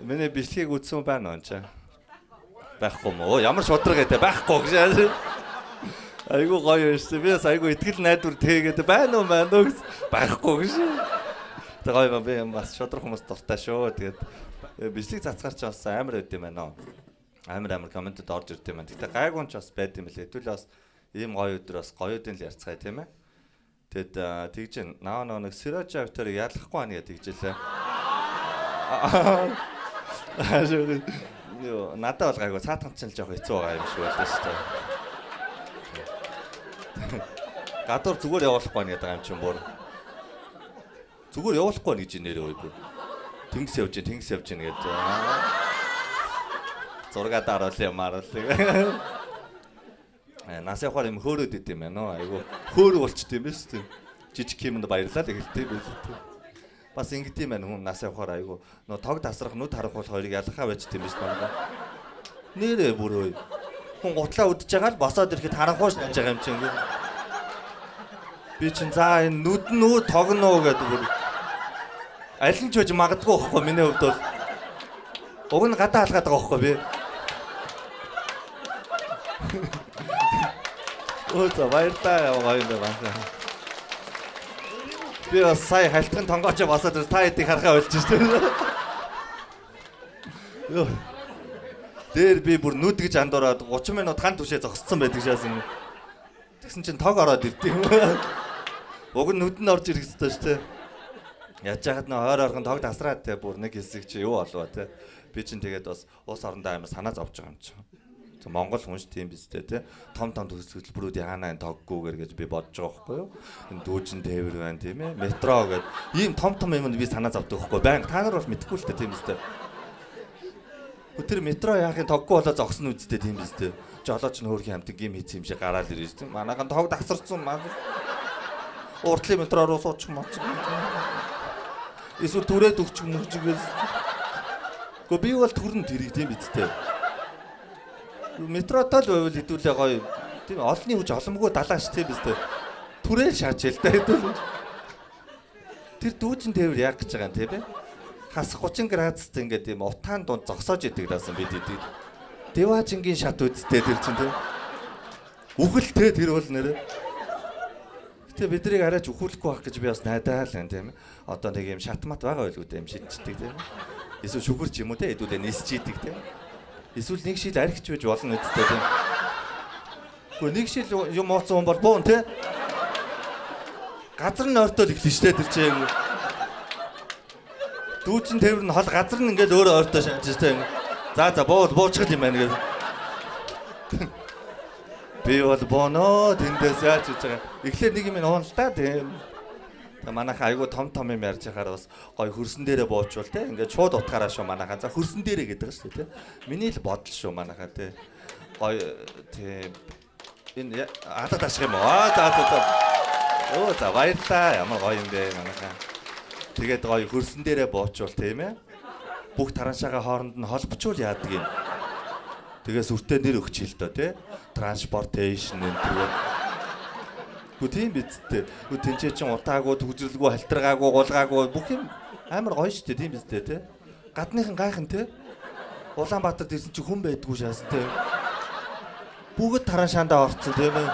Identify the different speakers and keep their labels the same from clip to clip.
Speaker 1: Миний бичлэгийг үзсэн байна уу чаа? Байхгүй мó. Ямар шудраг гэдэг байхгүй гэж. Айгу гоё шүү. Би айгу итгэл найдвар тэгээд байна уу гэж байхгүй гэж. Тэгээ гоё би бас шудраг хүмүүс дуртай шүү. Тэгээд бичлэг цацгаар ч бас амар байд юм байна. Амар комментэд орж ирд юм байна. Гэтэ гайгүй ч бас байд юм лээ. Хэдүүл бас ийм гоё өдөр бас гоёудын л ярьцгаая тийм ээ. Тэгэд тэгж нэг сирожа авторыг ялахгүй байна гэж тэгжлээ. Юу надад бол гайгүй цаатган ч л жоох хэцүү байгаа юм шиг байлаа шүү дээ. Гадуур зүгээр явуулахгүй нэг байгаа юм чинь бүр. Зүгээр явуулахгүй гэж нэрээ үйгүй. Тэнгис явж гин гэж. Зурга дараал ямаар л. Нас явахаар юм хөөрөөд идэм байна. Айгу хөөрө болчт юм биш үү? Жижиг юмд баярлалаа л гэлтэй байл. Бас ингэдэм байна хүн нас явахаар айгу нөө тог тасрах нүд харахгүй хоёрыг ялгахаа байжт юм биш байна. Нэрээ бүр өө. Хүн гутлаа үдчихэж байгаа л босоод ирэхэд харанхуй шааж байгаа юм чинь. Би чинь за энэ нүд нүү тогноо гэдэг бүр. Аль нь ч үж магадгүй байхгүй миний хувьд бол. Уг нь гадаа алгаад байгаа байхгүй би. Оо за баярлалаа гоё юм байна. Би бас сая халтгын тонгооч басаад та хэдийг харахаа болж шүү дээ. Йоо. Дээр би бүр нүд гэж андуураад 30 минут хан түшээ зогссон байдаг шаасан. Тэгсэн чинь тог ороод ирдээ. Уг нь нүд нь орж ирэх ёстой шүү дээ. Яаж яагаад нөө ойр орхон тог тасраад те бүр нэг хэсэг чи юу болов те. Би чинь тэгээд бас улс орондоо амар санаа зовж байгаа юм чинь. Монгол хүн ш тийм биз дээ те. Том хөтөлбөрүүд яана энэ тоггүйгээр гэж би бодож байгаа байхгүй юу. Энэ дүүжин тээвэр байна тийм ээ. Метро гэдэг ийм том юмд би санаа зовдөг байхгүй. Баян та нар бол мэдэхгүй л дээ тийм биз дээ. Тэр метро яахын тоггүй болоо зогсно үсттэй тийм биз дээ. Жолооч нь хөөрхийн хамт гим хийц юм шиг гараал ирж тийм. Манайхан тог тасарсан маа. Уртлын метро руу суучих маач. Эсвэл түрээд өгчих мөржигээс. Гэхдээ би бол төрн тэрэг тийм биз дээ. Метротол байвал хэдүүлээ гоё. Тийм олонний хүч олонмгүй далааш тийм биз дээ. Түрээл шаач л да хэдүүл. Тэр дүүжин тээвэр яг гэж байгаа юм тийм ээ. Хас 30 градустай ингээд юм утаан дунд зогсоож идэг даасан бид идэг. Дэважингийн шат үсттэй тэр чинь тийм. Үхэлтэй тэр бол нэрээ. Гэтэ биднийг арайч үхүүлэхгүй байх гэж би бас найдаа л юм тийм ээ. Одоо нэг юм шатмат байгаа байлгүй дээ юм шидчдэг тийм. Эсвэл шүгэрч юм уу те хэдүүлээ нисч идэг тийм. Эсвэл нэг шил архич байж болно үсттэй тийм. Гэхдээ нэг шил юм ууцсан бол буун тий. Газар нь ойртол эхлэн штэ тэр чинь. Дүүжин тээвэр нь хол газар нь ингээд өөрөө ойртоо шааж штэ. За буучих юм байна гэж. Би бол бооно тэндээс яаж хийж байгаа. Эхлээд нэг юм уун л та тийм. Манайхаа айгу том юм ярьж байхаар бас гоё хөрсөн дээрээ буучвал те ингээд шууд утгаараа шүү манайхаа. За хөрсөн дээрээ гэдэг шүү те. Миний л бодол шүү манайхаа те. Гоё те энэ алга таших юм уу? Оо за баярлаа. Ямар гоё юм бэ манайхаа. Тэгээд гоё хөрсөн дээрээ буучвал тийм ээ. Бүх тараншаага хооронд нь холбочвол яадаг юм. Тэгээс үртэй нэр өгч хэл доо те. Транспортейшн энэ гү тийм бидтэй. Гү тэнцээ чин утаагүй, төгжрөлгүй, халтаргаагүй, гулгаагүй бүх юм амар гоё штэ тийм бидтэй те. Гадныхан гайхан те. Улаанбаатарт ирсэн чи хүн байдгүй шаас те. Бүгд тараншаандаа орцсон тийм ээ.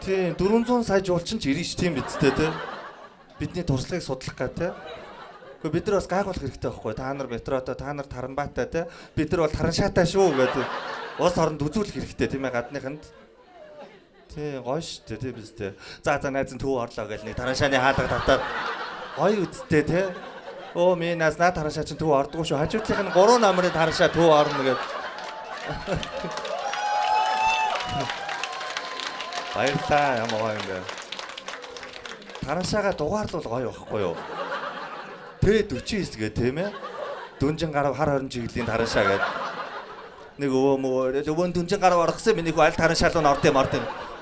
Speaker 1: Тийм 400 сая жуулчин ч ирнэ ш тийм бидтэй те. Бидний туршлагыг судлах га те. Гэхдээ бид нар бас гайхуулах хэрэгтэй байхгүй. Та нар метрото, та нар таранбаатай те. Бид нар бол тараншаатай шүү гэдэг. Ус оронд үзүүлэх хэрэгтэй тийм ээ гадныханд. Тий гоё штэ тий бистэй. За найз нь төв орлоо гэл нэг тараншааны хаалга татаад гоё үсттэй тий. Оо минаас наа тараншаа чинь төв ордгоо шүү. Хажуудлынх нь 3 номерын тараншаа төв орно гэд. Баярлаа ямар гоё юм бэ. Тараншаага дугаарлуул гоё байхгүй юу? Т49 гэ тийм ээ. Дүнжин гарав хар 20 чиглэлийн тараншаа гэд. Нэг өвөө дүнжин гарав орохсон миний хүү аль тараншаал нь орд юм.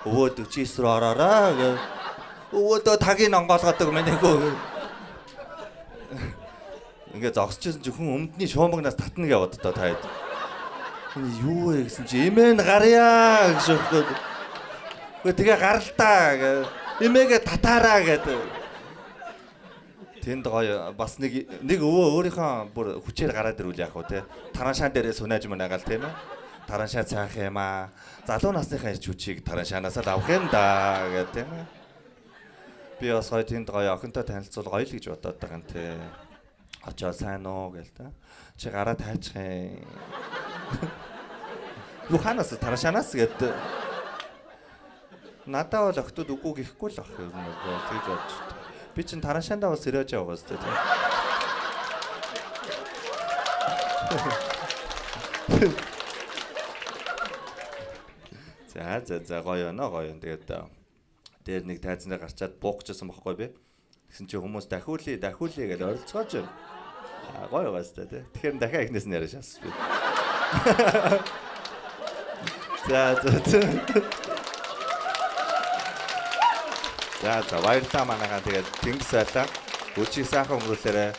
Speaker 1: Өвөө 49 рүү ороорой гэ. Өвөөдөө тагийг онгоолгодог миний хүү. Ингээ зогсчихсон чи хүн өмдний шуумагнаас татна гэж боддоо та хэд. Юу вэ гэсэн чи эмээн гарьяа гэж өгөхөд. Тэгээ гаралтаа гэ. Эмээгээ татаараа гэдэг. Тэнд гоё бас нэг өвөө өөрийнхөө бүр хүчээр гараад ирвэл яах вэ те. Тараншаан дээрээ сунааж маагаал тийм ээ. Тараншаа цаах юм аа. Залуу насныхаа хүчийг тараншаанаас л авах юм да гэх тийм ээ. Би бас гоё тэнд гоё охинтой танилцуул гоё л гэж бодоод байгаа юм те. Очоо сайн уу гээл та. Чи гараа тайчих юм. Юу ханаас тараншаанаас гэдэг. Надаа бол охтууд үгүй гэхгүй л ах юм уу тэгж бодож. Би чин тараншаандаа бас ирэж байгаа шүү дээ. За гоё нөө гоё. Тэгээд дээр нэг тайзнаа гарчаад буухчихсан байхгүй би. Тэгсэн чи хүмүүс дахиулъя гэж оролцоож байна. Гоё байгаа шүү дээ. Тэгэхээр дахиад ихнээс нь яриа шаас би. За. За баярлалаа манайхаа тэгээд тэнгис байлаа. Өчиг сайхан өнгөрүүлээрэ.